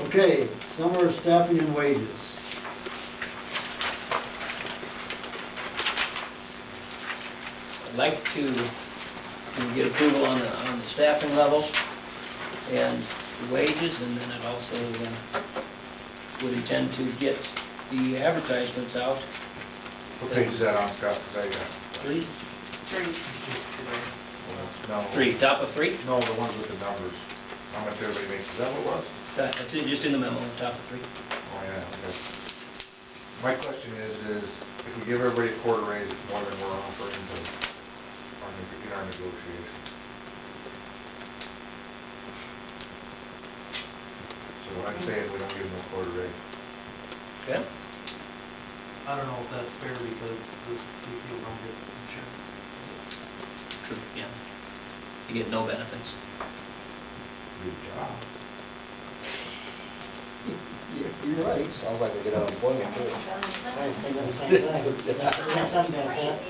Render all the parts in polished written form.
Okay, summer staffing and wages. I'd like to get approval on the staffing levels and the wages, and then I'd also would intend to get the advertisements out. What page is that on, Scott? 'Cause I got Three? no. Three, top of three? No, the ones with the numbers. How much everybody makes, is that what it was? That's it, just in the memo, top of three. Oh, yeah, okay. My question is if we give everybody a quarter raise, it's more than we're offering in our negotiations. So what I'm saying, we don't give them a quarter raise. Okay? I don't know if that's fair because this, we feel don't get insurance. True, yeah. You get no benefits. Good job. You're right. Sounds like they get unemployment too. I was thinking the same thing. That's something that,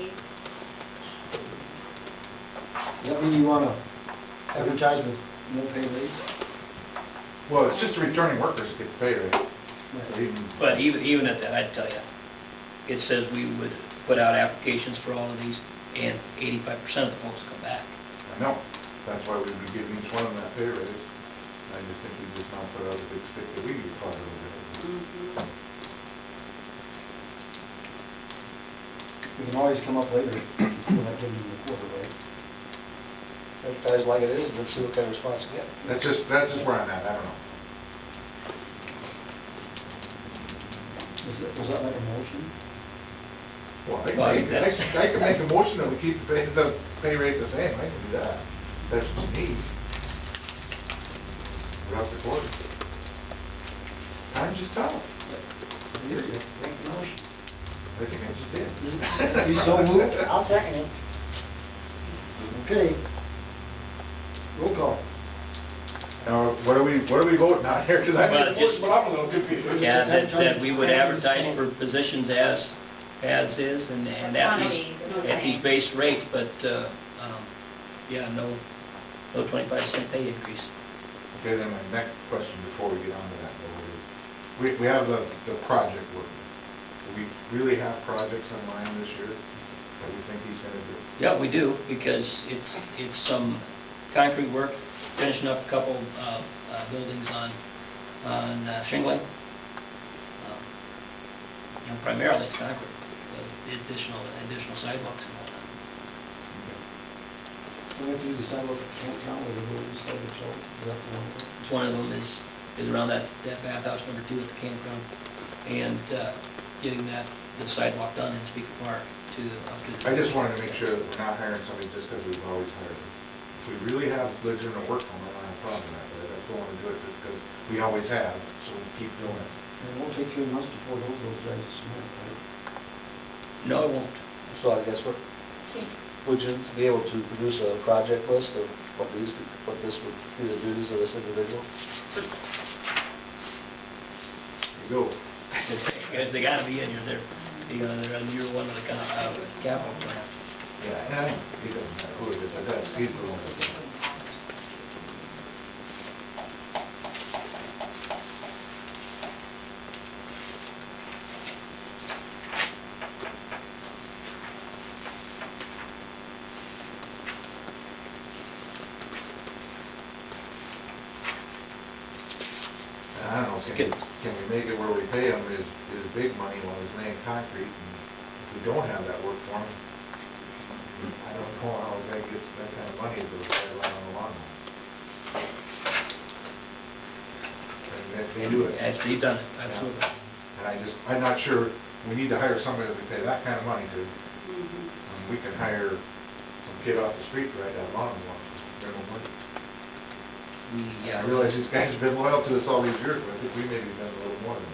Does that mean you wanna advertise with no pay raise? Well, it's just the returning workers that get the pay raise. Even- But even at that, I'd tell you, it says we would put out applications for all of these, and 85% of the folks come back. I know, that's why we'd be giving each one of them that pay raise. I just think we just not put out a big stick that we get caught over. We can always come up later, we're not giving you the quarter raise. Advertise like it is, and then see what kind of response you get. That's just where I'm at, I don't know. Was that like a motion? Well, Well, I can make a motion that we keep the pay rate the same, I can do that. That's what you need. We're up to quarter. Time's just tough. Here, you make the motion. I think I just did. You so moved? I'll second it. Okay. Roll call. Now, what are we voting on here? Because I Well, made a just- motion, but I'm a little confused. Yeah, that we would advertise for positions as is, and at these base rates, but, yeah, no 25-cent pay increase. Okay, then my next question before we get on to that, though, is, we have the project work. Do we really have projects in line this year that we think he's gonna do? Yeah, we do, because it's some concrete work, finishing up a couple buildings on shingling. Primarily it's concrete, the additional sidewalks and whatnot. We have to do the sidewalk at the campground where the road is started, so is that the one? It's one of them is around that bathhouse number 2 at the campground, and getting the sidewalk done in Speaker Park up to the. I just wanted to make sure that we're not hiring somebody just because we've always hired them. If we really have legitimate work on them, I don't have a problem with that, but I don't want to do it just because we always have, so we keep doing it. It won't take 3 months to pour those guys to cement, right? No, it won't. So I guess would you be able to produce a project list of what this would be the duties of this individual? There you go. Because they gotta be in here, they're in year 1 of the capital plan. Yeah, and it doesn't matter who it is, but that's, he's the one that's. I don't know, can we make it where we pay him his big money while he's laying concrete, and if we don't have that work for him, I don't know how a guy gets that kind of money to ride around on the lawnmower. And they do it. Actually, you've done it, absolutely. And I'm not sure, we need to hire somebody that we pay that kind of money to. We can hire some kid off the street to ride that lawnmower. I realize these guys have been loyal to us all these years, but I think we maybe done a little more than that.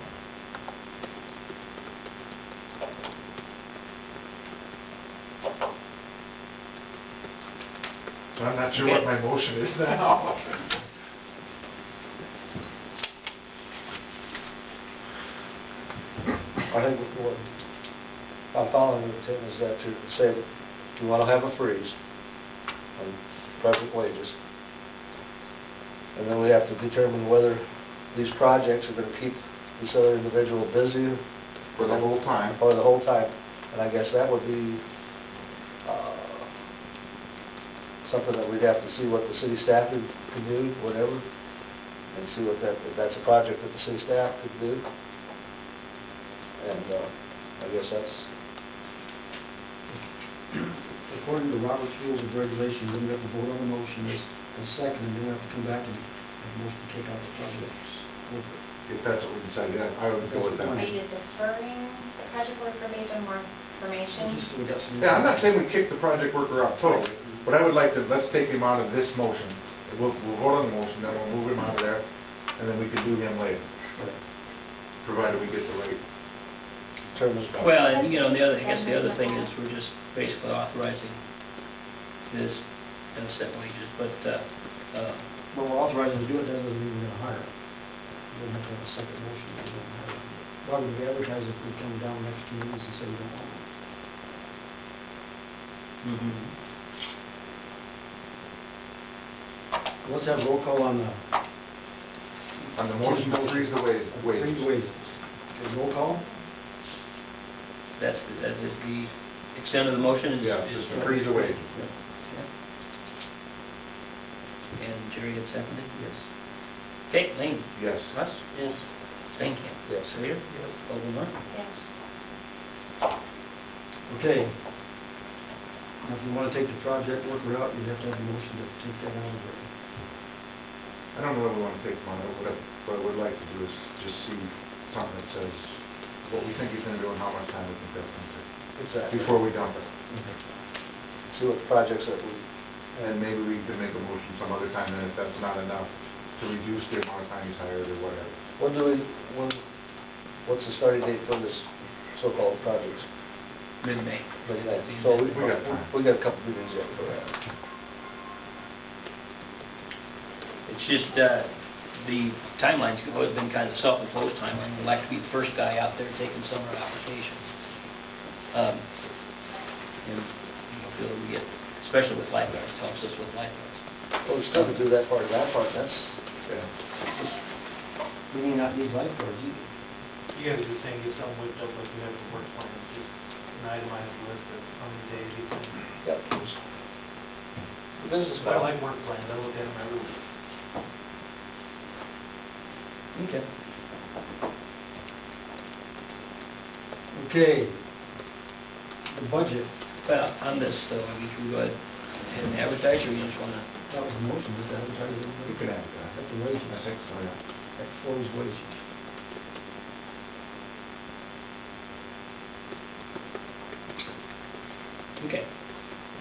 So I'm not sure what my motion is now. I think what I'm following you, Tim, is that you say that you want to have a freeze on present wages. And then we have to determine whether these projects are gonna keep this other individual busy For the whole time. or the whole time. And I guess that would be something that we'd have to see what the city staff can do, whatever, and see what that, if that's a project that the city staff could do. And I guess that's, According to Robert's Rules of Regulation, then we have to vote on the motion as second, and then we have to come back and have a motion to take out the projects. If that's what we decide, yeah, I would go with Are that. you deferring the project worker based on more information? Just so we got some. Yeah, I'm not saying we kick the project worker out totally, but I would like to, let's take him out of this motion. We'll vote on the motion, then we'll move him out of there, and then we can do him later, provided we get the right. terms. Well, and, you know, I guess the other thing is we're just basically authorizing this, set wages, but, Well, we're authorizing to do it, that doesn't mean we're gonna hire him. We don't have to have a second motion, we're gonna hire him. Why would we advertise if we come down the next 2 meetings and say we don't want him? Let's have roll call on the. On the motion to freeze the wages. Freeze wages. Okay, roll call? that is the extent of the motion is. Yeah, just to freeze the wages. And Jerry had seconded? Yes. Okay, Lane? Yes. Russ? Yes. Stankham? Yes. Slater? Yes. Overmore? Yes. Okay. Now, if you want to take the project worker out, you have to have a motion to take that out of there. I don't know if we want to take him on, what I would like to do is just see something that says what we think he's gonna do and how much time we think that's gonna take, Exactly. before we dump it. See what projects that we, And maybe we can make a motion some other time, and if that's not enough, to reduce the amount of time he's hired or whatever. what's the starting date for this so-called projects? Mid-May. So we We got time. we got a couple meetings yet for that. It's just, the timeline's always been kind of a self-imposed timeline. We'd like to be the first guy out there taking summer applications. And, feel that we get, especially with lifeguards, it helps us with lifeguards. Well, we still can do that part of that part, that's, Yeah. We may not need lifeguards either. You guys are just saying get something whipped up like we have the work plan, just an itemized list of how many days you can. yeah. The business But I model. like work plans, I look at them every week. Okay. Okay. The budget, Well, on this, though, I mean, can we go ahead and advertise, or you just wanna? that was the motion, just advertise it. You can have that. At the wages. I think so, yeah. At Flo's wages. Okay.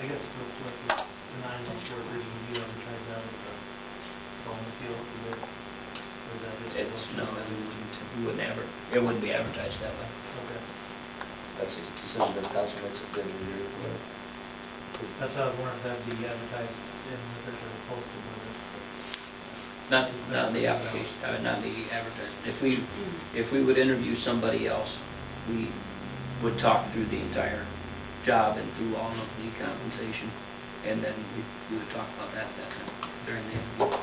I guess real quick, the 9-month workers, would you advertise that with the bonus deal for their, or is that just? It's, no, it wouldn't be advertised that way. Okay, That's a decision that the council makes at the end of the year. that's how I was wondering if that'd be advertised in the official posted, or Not in the application, not in the advertisement. If we would interview somebody else, we would talk through the entire job and through all of the compensation, and then we would talk about that time during the interview.